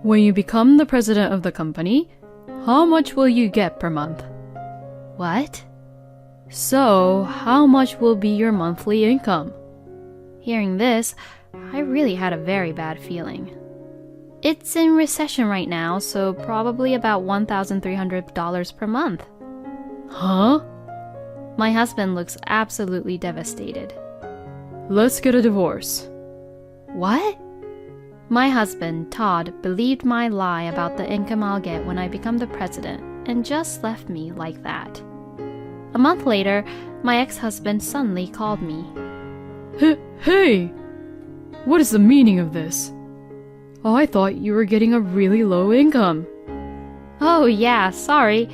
When you become the president of the company, how much will you get per month? What? So, how much will be your monthly income? Hearing this, I really had a very bad feeling. It's in recession right now, so probably about $1,300 per month. Huh? My husband looks absolutely devastated. Let's get a divorce. What? My husband, Todd, believed my lie about the income I'll get when I become the president and just left me like that. A month later, my ex-husband suddenly called me. Hey! What is the meaning of this? I thought you were getting a really low income. Oh yeah, sorry.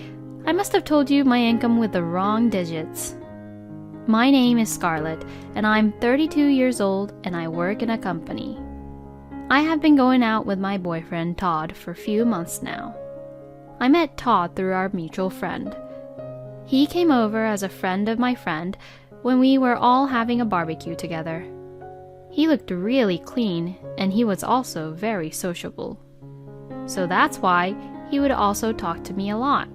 I must have told you my income with the wrong digits. My name is Scarlett, and I'm 32 years old and I work in a company. I have been going out with my boyfriend Todd for a few months now. I met Todd through our mutual friend. He came over as a friend of my friend when we were all having a barbecue together. He looked really clean, and he was also very sociable. So that's why he would also talk to me a lot.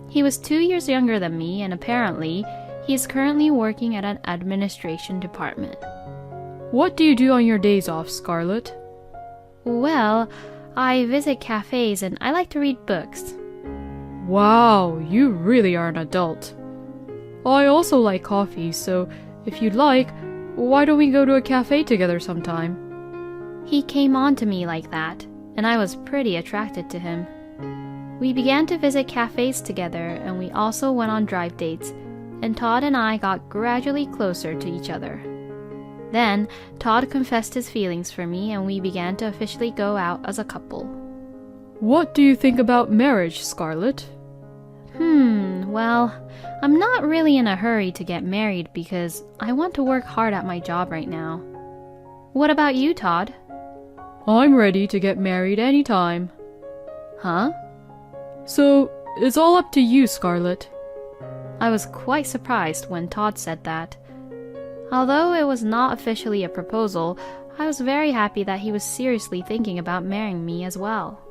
He was 2 years younger than me, and apparently, he is currently working at an administration department. What do you do on your days off, Scarlett? Well, I visit cafes and I like to read books. Wow, you really are an adult. I also like coffee, so if you'd like, why don't we go to a cafe together sometime? He came on to me like that, and I was pretty attracted to him. We began to visit cafes together, and we also went on drive dates, and Todd and I got gradually closer to each other. Then, Todd confessed his feelings for me, and we began to officially go out as a couple. What do you think about marriage, Scarlett? Well, I'm not really in a hurry to get married because I want to work hard at my job right now. What about you, Todd? I'm ready to get married anytime. Huh? So, it's all up to you, Scarlett. I was quite surprised when Todd said that. Although it was not officially a proposal, I was very happy that he was seriously thinking about marrying me as well.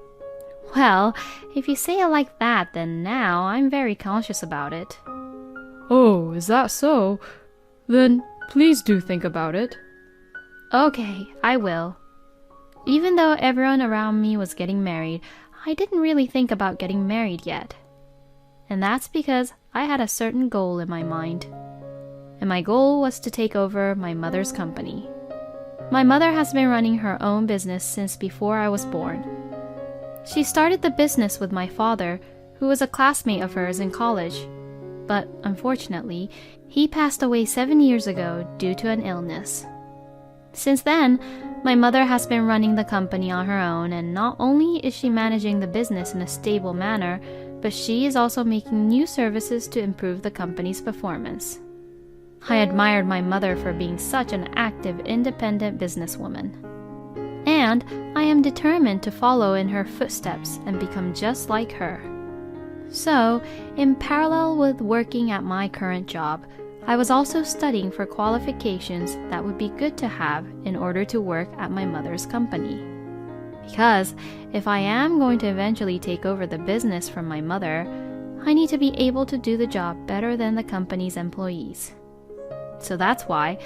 Well, if you say it like that, then now I'm very conscious about it. Oh, is that so? Then please do think about it. Okay, I will. Even though everyone around me was getting married, I didn't really think about getting married yet. And that's because I had a certain goal in my mind. And my goal was to take over my mother's company. My mother has been running her own business since before I was born. She started the business with my father, who was a classmate of hers in college. But unfortunately, he passed away 7 years ago due to an illness. Since then, my mother has been running the company on her own, and not only is she managing the business in a stable manner, but she is also making new services to improve the company's performance. I admired my mother for being such an active, independent businesswoman. And I am determined to follow in her footsteps and become just like her. So, in parallel with working at my current job, I was also studying for qualifications that would be good to have in order to work at my mother's company. Because if I am going to eventually take over the business from my mother, I need to be able to do the job better than the company's employees. So that's why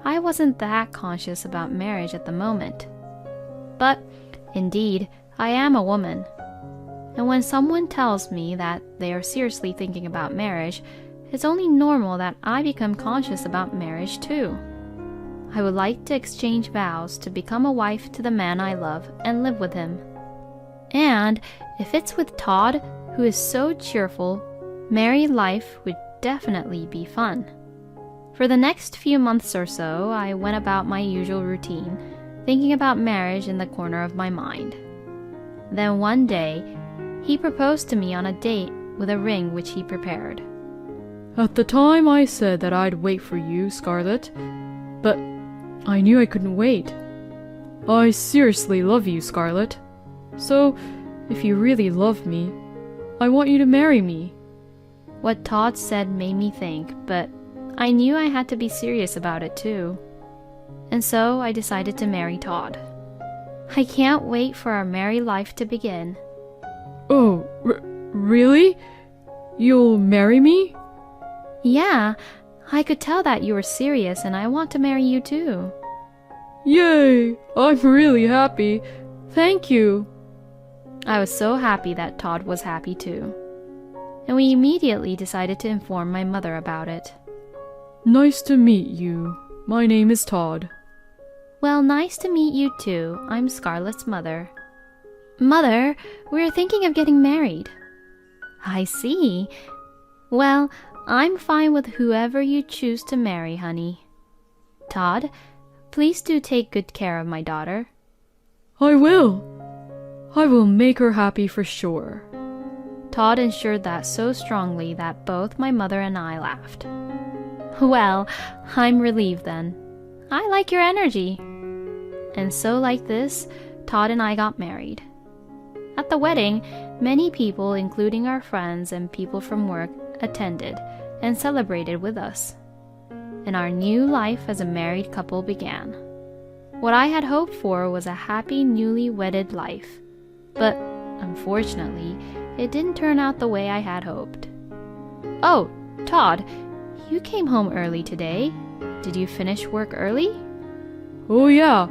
I wasn't that conscious about marriage at the moment. But, indeed, I am a woman. And when someone tells me that they are seriously thinking about marriage, it's only normal that I become conscious about marriage too. I would like to exchange vows to become a wife to the man I love and live with him. And if it's with Todd, who is so cheerful, married life would definitely be fun. For the next few months or so, I went about my usual routine, thinking about marriage in the corner of my mind. Then one day, he proposed to me on a date with a ring which he prepared. At the time I said that I'd wait for you, Scarlett, but I knew I couldn't wait. I seriously love you, Scarlett. So, if you really love me, I want you to marry me. What Todd said made me think, but I knew I had to be serious about it too. And so I decided to marry Todd. I can't wait for our married life to begin. Oh, really? You'll marry me? Yeah, I could tell that you were serious and I want to marry you too. Yay! I'm really happy. Thank you. I was so happy that Todd was happy too. And we immediately decided to inform my mother about it. Nice to meet you. My name is Todd. Well, nice to meet you too. I'm Scarlett's mother. Mother, we're thinking of getting married. I see. Well, I'm fine with whoever you choose to marry, honey. Todd, please do take good care of my daughter. I will. I will make her happy for sure. Todd ensured that so strongly that both my mother and I laughed. Well, I'm relieved then. I like your energy. And so like this, Todd and I got married. At the wedding, many people, including our friends and people from work, attended and celebrated with us. And our new life as a married couple began. What I had hoped for was a happy newly wedded life. But unfortunately, it didn't turn out the way I had hoped. Oh, Todd, you came home early today. Did you finish work early? Oh yeah,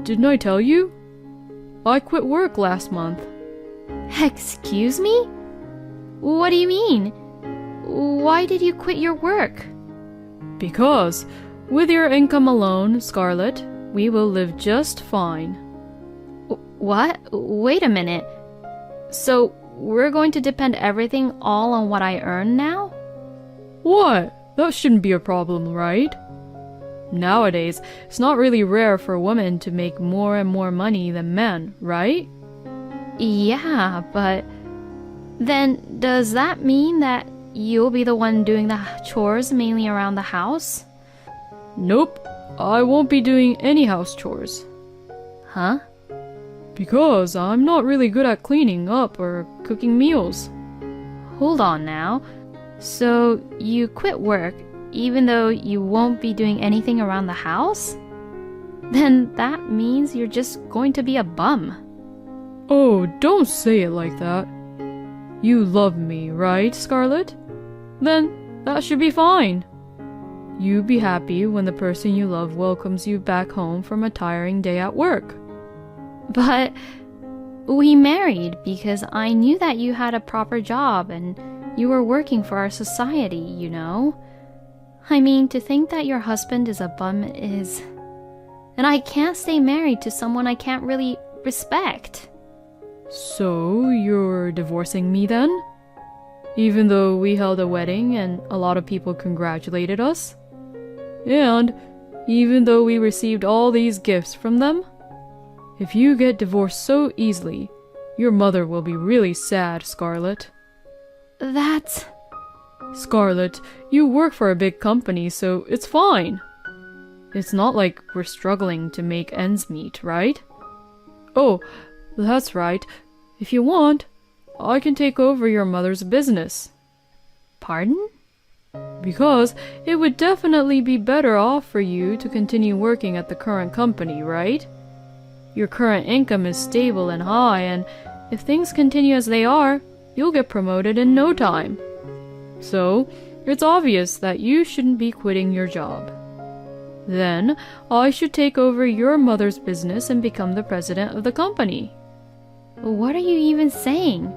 didn't I tell you? I quit work last month. Excuse me? What do you mean? Why did you quit your work? Because, with your income alone, Scarlett, we will live just fine. What? Wait a minute. So, we're going to depend everything all on what I earn now? What? That shouldn't be a problem, right? Nowadays, it's not really rare for women to make more and more money than men, right? Yeah, but then does that mean that you'll be the one doing the chores mainly around the house? Nope, I won't be doing any house chores. Huh? Because I'm not really good at cleaning up or cooking meals. Hold on now. So you quit work even though you won't be doing anything around the house? Then that means you're just going to be a bum. Oh, don't say it like that. You love me, right, Scarlett? Then that should be fine. You be happy when the person you love welcomes you back home from a tiring day at work. But we married because I knew that you had a proper job and you were working for our society, you know? I mean, to think that your husband is a bum is... And I can't stay married to someone I can't really respect. So, you're divorcing me then? Even though we held a wedding and a lot of people congratulated us? And even though we received all these gifts from them? If you get divorced so easily, your mother will be really sad, Scarlett. That's... Scarlett, you work for a big company, so it's fine. It's not like we're struggling to make ends meet, right? Oh, that's right. If you want, I can take over your mother's business. Pardon? Because it would definitely be better off for you to continue working at the current company, right? Your current income is stable and high, and if things continue as they are, you'll get promoted in no time. So, it's obvious that you shouldn't be quitting your job. Then, I should take over your mother's business and become the president of the company. What are you even saying?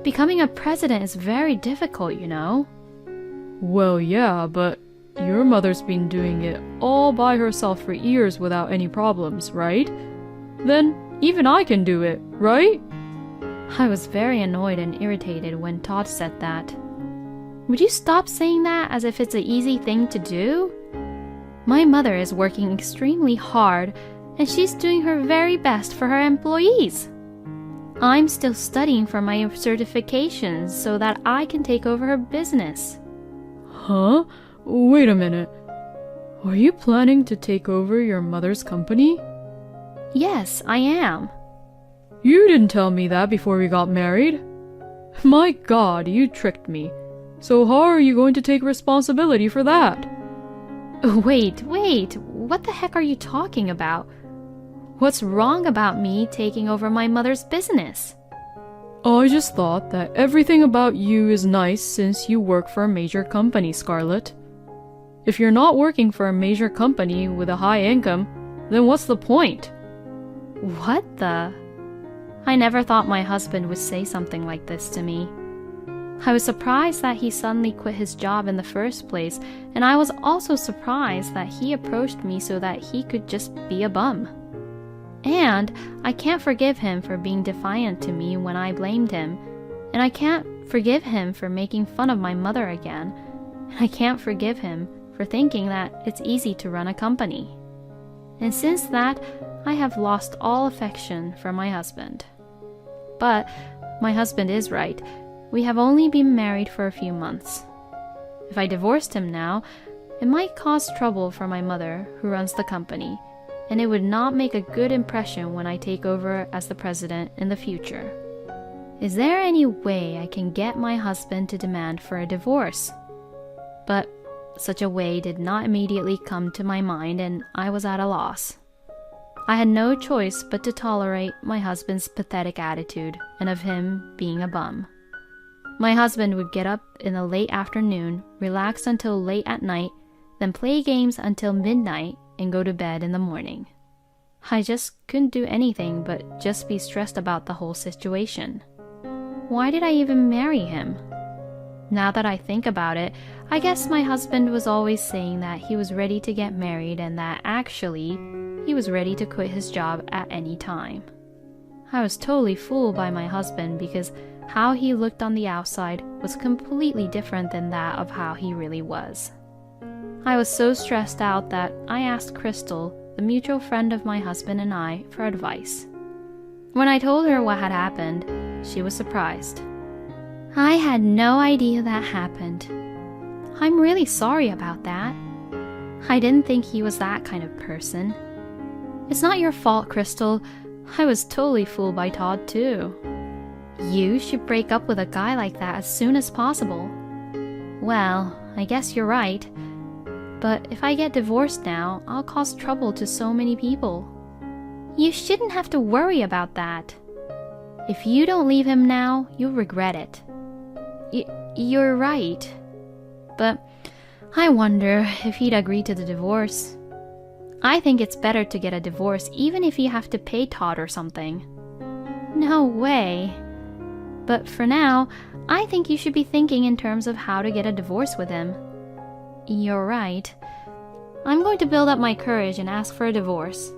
Becoming a president is very difficult, you know. Well, yeah, but your mother's been doing it all by herself for years without any problems, right? Then, even I can do it, right? I was very annoyed and irritated when Todd said that. Would you stop saying that as if it's an easy thing to do? My mother is working extremely hard, and she's doing her very best for her employees. I'm still studying for my certifications so that I can take over her business. Huh? Wait a minute. Are you planning to take over your mother's company? Yes, I am. You didn't tell me that before we got married. My God, you tricked me. So how are you going to take responsibility for that? Wait, what the heck are you talking about? What's wrong about me taking over my mother's business? I just thought that everything about you is nice since you work for a major company, Scarlett. If you're not working for a major company with a high income, then what's the point? What the? I never thought my husband would say something like this to me. I was surprised that he suddenly quit his job in the first place, and I was also surprised that he approached me so that he could just be a bum. And I can't forgive him for being defiant to me when I blamed him, and I can't forgive him for making fun of my mother again, and I can't forgive him for thinking that it's easy to run a company. And since that, I have lost all affection for my husband. But my husband is right. We have only been married for a few months. If I divorced him now, it might cause trouble for my mother, who runs the company, and it would not make a good impression when I take over as the president in the future. Is there any way I can get my husband to demand for a divorce? But such a way did not immediately come to my mind, and I was at a loss. I had no choice but to tolerate my husband's pathetic attitude and of him being a bum. My husband would get up in the late afternoon, relax until late at night, then play games until midnight and go to bed in the morning. I just couldn't do anything but just be stressed about the whole situation. Why did I even marry him? Now that I think about it, I guess my husband was always saying that he was ready to get married and that actually he was ready to quit his job at any time. I was totally fooled by my husband because how he looked on the outside was completely different than that of how he really was. I was so stressed out that I asked Crystal, the mutual friend of my husband and I, for advice. When I told her what had happened, she was surprised. I had no idea that happened. I'm really sorry about that. I didn't think he was that kind of person. It's not your fault, Crystal. I was totally fooled by Todd too. You should break up with a guy like that as soon as possible. Well, I guess you're right. But if I get divorced now, I'll cause trouble to so many people. You shouldn't have to worry about that. If you don't leave him now, you'll regret it. You're right. But I wonder if he'd agree to the divorce. I think it's better to get a divorce even if you have to pay Todd or something. No way. But for now, I think you should be thinking in terms of how to get a divorce with him. You're right. I'm going to build up my courage and ask for a divorce.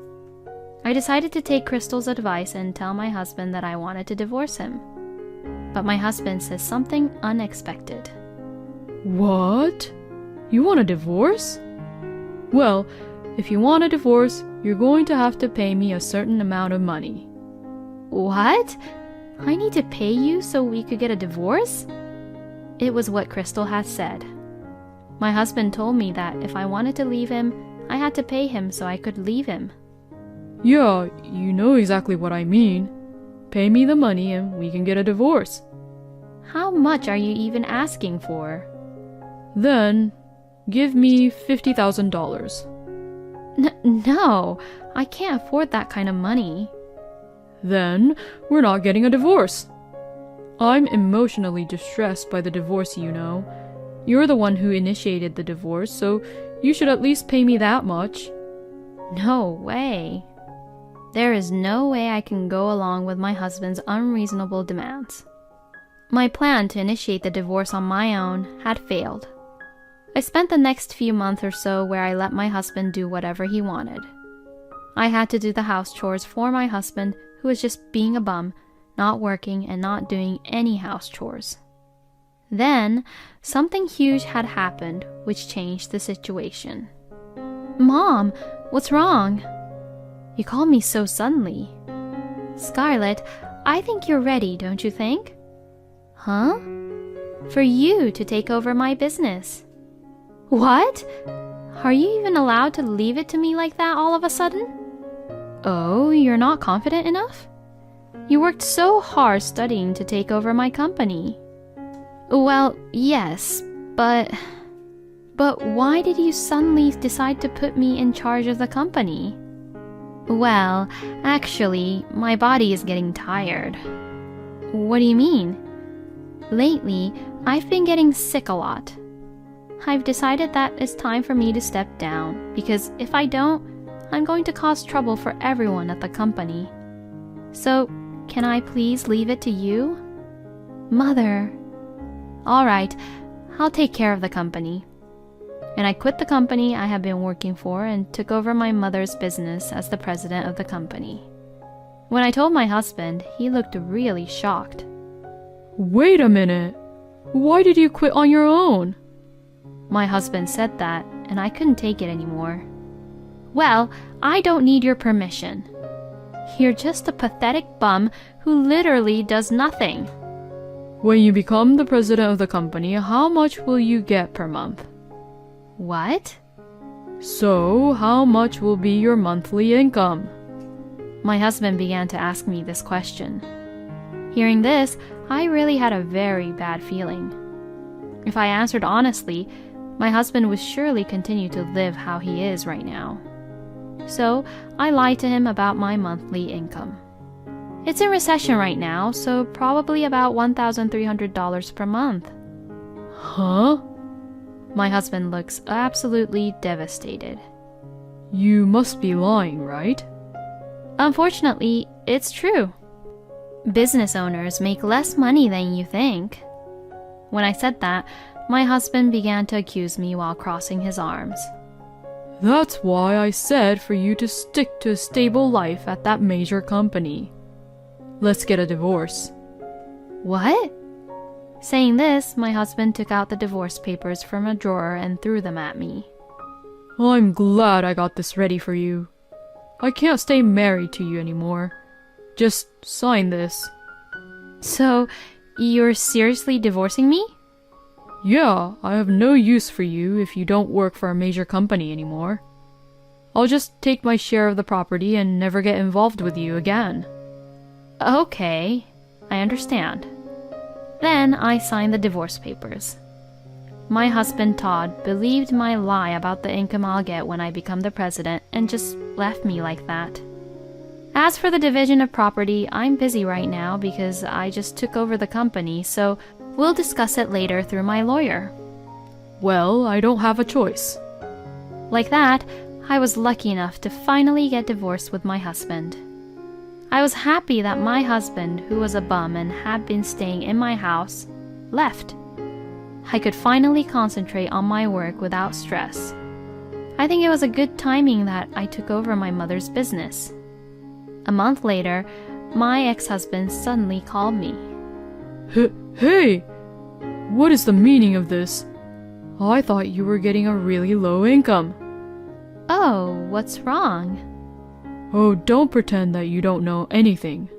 I decided to take Crystal's advice and tell my husband that I wanted to divorce him. But my husband says something unexpected. What? You want a divorce? Well, if you want a divorce, you're going to have to pay me a certain amount of money. What? I need to pay you so we could get a divorce? It was what Crystal had said. My husband told me that if I wanted to leave him, I had to pay him so I could leave him. Yeah, you know exactly what I mean. Pay me the money and we can get a divorce. How much are you even asking for? Then, give me $50,000. No, I can't afford that kind of money. Then, we're not getting a divorce. I'm emotionally distressed by the divorce, you know. You're the one who initiated the divorce, so you should at least pay me that much. No way. There is no way I can go along with my husband's unreasonable demands. My plan to initiate the divorce on my own had failed. I spent the next few months or so where I let my husband do whatever he wanted. I had to do the house chores for my husband, who was just being a bum, not working and not doing any house chores. Then, something huge had happened which changed the situation. Mom, what's wrong? You called me so suddenly. Scarlett, I think you're ready, don't you think? Huh? For you to take over my business. What? Are you even allowed to leave it to me like that all of a sudden? Oh, you're not confident enough? You worked so hard studying to take over my company. Well, yes, but why did you suddenly decide to put me in charge of the company? Well, actually, my body is getting tired. What do you mean? Lately, I've been getting sick a lot. I've decided that it's time for me to step down, because if I don't, I'm going to cause trouble for everyone at the company. So, can I please leave it to you? Mother. All right, I'll take care of the company. And I quit the company I had been working for and took over my mother's business as the president of the company. When I told my husband, he looked really shocked. Wait a minute. Why did you quit on your own? My husband said that, and I couldn't take it anymore. Well, I don't need your permission. You're just a pathetic bum who literally does nothing. When you become the president of the company, how much will you get per month? What? So, how much will be your monthly income? My husband began to ask me this question. Hearing this, I really had a very bad feeling. If I answered honestly, my husband would surely continue to live how he is right now. So, I lied to him about my monthly income. It's in recession right now, so probably about $1,300 per month. Huh? My husband looks absolutely devastated. You must be lying, right? Unfortunately, it's true. Business owners make less money than you think. When I said that, my husband began to accuse me while crossing his arms. That's why I said for you to stick to a stable life at that major company. Let's get a divorce. What? Saying this, my husband took out the divorce papers from a drawer and threw them at me. I'm glad I got this ready for you. I can't stay married to you anymore. Just sign this. So, you're seriously divorcing me? Yeah, I have no use for you if you don't work for a major company anymore. I'll just take my share of the property and never get involved with you again. Okay, I understand. Then I signed the divorce papers. My husband Todd believed my lie about the income I'll get when I become the president and just left me like that. As for the division of property, I'm busy right now because I just took over the company, so we'll discuss it later through my lawyer. Well, I don't have a choice. Like that, I was lucky enough to finally get divorced with my husband. I was happy that my husband, who was a bum and had been staying in my house, left. I could finally concentrate on my work without stress. I think it was a good timing that I took over my mother's business. A month later, my ex-husband suddenly called me. Hey! What is the meaning of this? I thought you were getting a really low income. Oh, what's wrong? Oh, don't pretend that you don't know anything.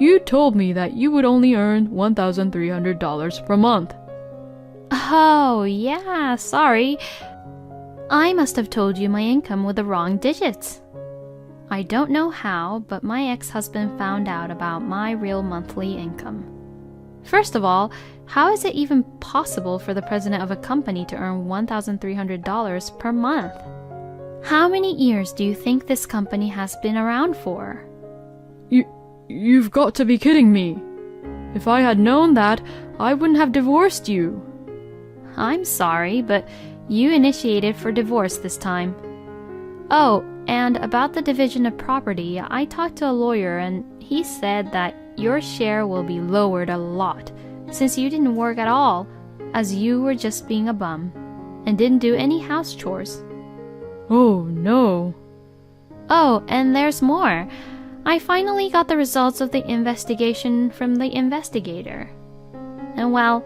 You told me that you would only earn $1,300 per month. Oh, yeah, sorry. I must have told you my income with the wrong digits. I don't know how, but my ex-husband found out about my real monthly income. First of all, how is it even possible for the president of a company to earn $1,300 per month? How many years do you think this company has been around for? You've got to be kidding me. If I had known that, I wouldn't have divorced you. I'm sorry, but you initiated for divorce this time. Oh, and about the division of property, I talked to a lawyer and he said that your share will be lowered a lot since you didn't work at all, as you were just being a bum and didn't do any house chores. Oh, no. Oh, and there's more. I finally got the results of the investigation from the investigator. And well,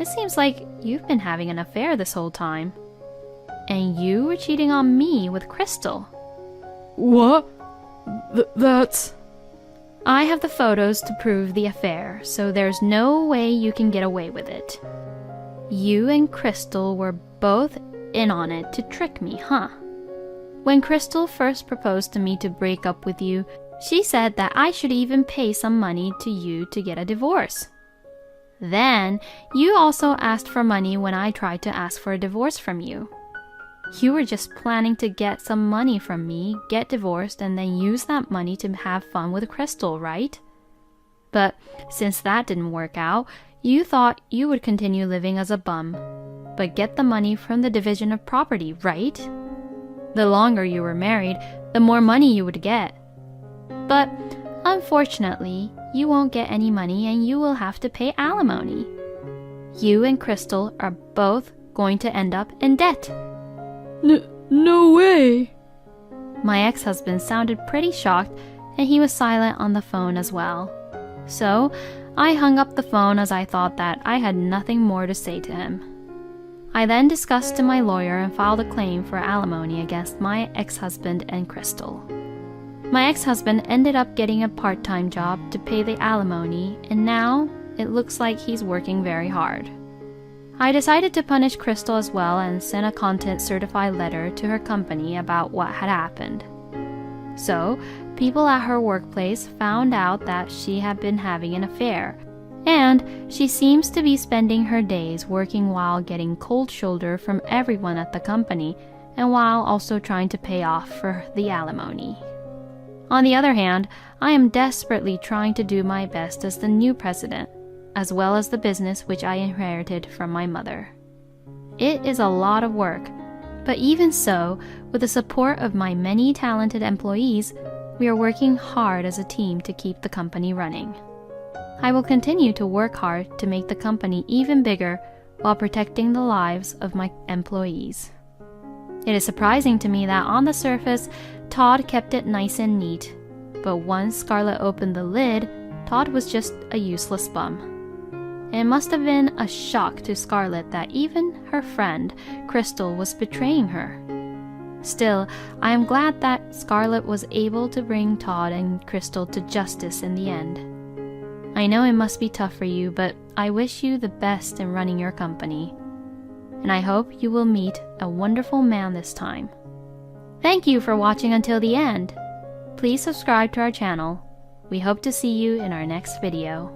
it seems like you've been having an affair this whole time. And you were cheating on me with Crystal. What? That's... I have the photos to prove the affair, so there's no way you can get away with it. You and Crystal were both in on it to trick me, huh? When Crystal first proposed to me to break up with you, she said that I should even pay some money to you to get a divorce. Then, you also asked for money when I tried to ask for a divorce from you. You were just planning to get some money from me, get divorced, and then use that money to have fun with Crystal, right? But since that didn't work out, you thought you would continue living as a bum, but get the money from the division of property, right? The longer you were married, the more money you would get. But unfortunately, you won't get any money and you will have to pay alimony. You and Crystal are both going to end up in debt. No way! My ex-husband sounded pretty shocked and he was silent on the phone as well. So I hung up the phone as I thought that I had nothing more to say to him. I then discussed to my lawyer and filed a claim for alimony against my ex-husband and Crystal. My ex-husband ended up getting a part-time job to pay the alimony, and now it looks like he's working very hard. I decided to punish Crystal as well and sent a content certified letter to her company about what had happened. So, people at her workplace found out that she had been having an affair, and she seems to be spending her days working while getting cold shoulder from everyone at the company and while also trying to pay off for the alimony. On the other hand, I am desperately trying to do my best as the new president, as well as the business which I inherited from my mother. It is a lot of work, but even so, with the support of my many talented employees, we are working hard as a team to keep the company running. I will continue to work hard to make the company even bigger while protecting the lives of my employees. It is surprising to me that on the surface, Todd kept it nice and neat, but once Scarlett opened the lid, Todd was just a useless bum. It must have been a shock to Scarlett that even her friend, Crystal, was betraying her. Still, I am glad that Scarlett was able to bring Todd and Crystal to justice in the end. I know it must be tough for you, but I wish you the best in running your company. And I hope you will meet a wonderful man this time. Thank you for watching until the end. Please subscribe to our channel. We hope to see you in our next video.